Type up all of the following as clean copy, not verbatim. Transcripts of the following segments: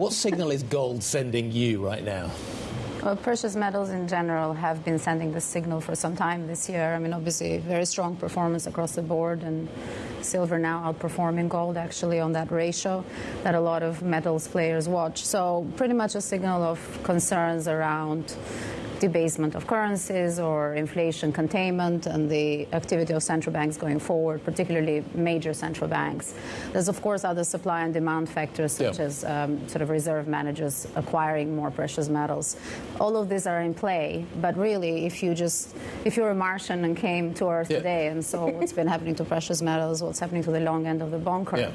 What signal is gold sending you right now? Well, precious metals in general have been sending this signal for some time this year. I mean, obviously, very strong performance across the board, and silver now outperforming gold, actually, on that ratio that a lot of metals players watch. So pretty much a signal of concerns around debasement of currencies or inflation containment and the activity of central banks going forward, particularly major central banks. There's, of course, other supply and demand factors, such as sort of reserve managers acquiring more precious metals. All of these are in play, but really, if you're a Martian and came to Earth today and saw what's been happening to precious metals, what's happening to the long end of the bond curve,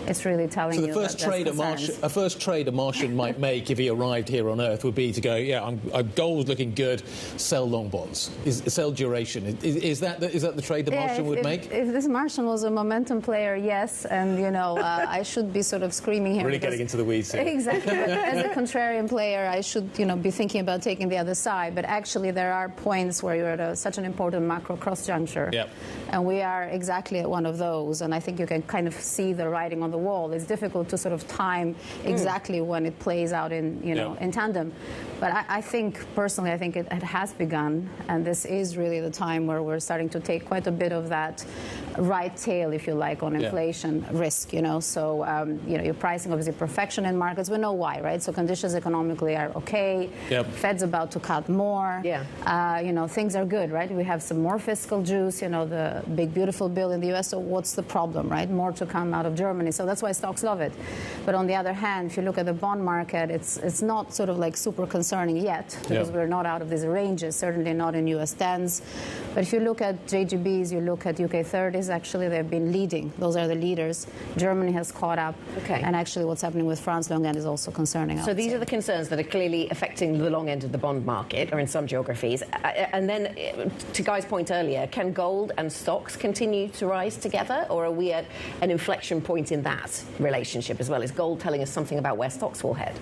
it's really telling you that a first trade a Martian might make if he arrived here on Earth would be to go, gold's looking good, sell long bonds, sell duration. Is that the trade the Martian would make? If this Martian was a momentum player, yes, and I should be sort of screaming here. Really getting into the weeds here. Exactly. But as a contrarian player, I should be thinking about taking the other side. But actually, there are points where you're at such an important macro cross juncture, and we are exactly at one of those. And I think you can kind of see the writing on the wall. It's difficult to sort of time exactly when it plays out in in tandem. But I think personally, it has begun, and this is really the time where we're starting to take quite a bit of that right tail, if you like, on inflation risk. So you're pricing obviously perfection in markets. We know why, right? So conditions economically are okay. Fed's about to cut more. Things are good, right? We have some more fiscal juice. The big beautiful bill in the U.S. So what's the problem, right? More to come out of Germany. So that's why stocks love it. But on the other hand, if you look at the bond market, it's not sort of like super concerning yet, because we're not out of these ranges, certainly not in US 10s. But if you look at JGBs, you look at UK 30s, actually they've been leading. Those are the leaders. Germany has caught up. And actually what's happening with France long end is also concerning. So these are the concerns that are clearly affecting the long end of the bond market, or in some geographies. And then, to Guy's point earlier, can gold and stocks continue to rise together, or are we at an inflection point in that relationship as well? Is gold telling us something about where stocks will head?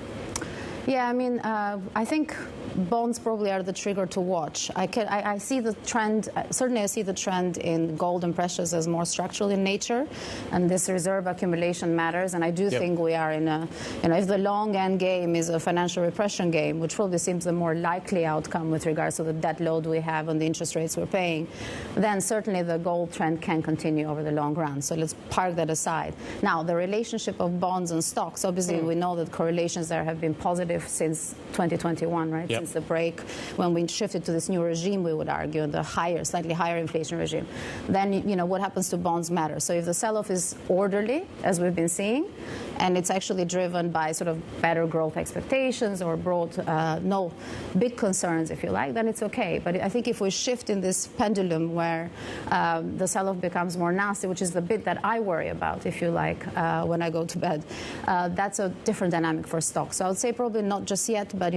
Yeah, I mean, I think bonds probably are the trigger to watch. I see the trend, certainly I see the trend in gold and precious as more structural in nature, and this reserve accumulation matters, and I do think we are in a, if the long end game is a financial repression game, which probably seems the more likely outcome with regards to the debt load we have and the interest rates we're paying, then certainly the gold trend can continue over the long run. So let's park that aside. Now, the relationship of bonds and stocks, obviously we know that correlations there have been positive since 2021, right? Since the break, when we shifted to this new regime, we would argue, the slightly higher inflation regime. Then, what happens to bonds matters. So if the sell-off is orderly, as we've been seeing, and it's actually driven by sort of better growth expectations or broad, no big concerns, if you like, then it's okay. But I think if we shift in this pendulum where the sell-off becomes more nasty, which is the bit that I worry about, if you like, when I go to bed, that's a different dynamic for stocks. So I would say probably not just yet, but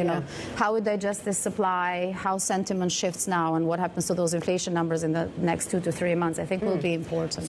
how we digest this supply, how sentiment shifts now, and what happens to those inflation numbers in the next 2 to 3 months, I think will be important.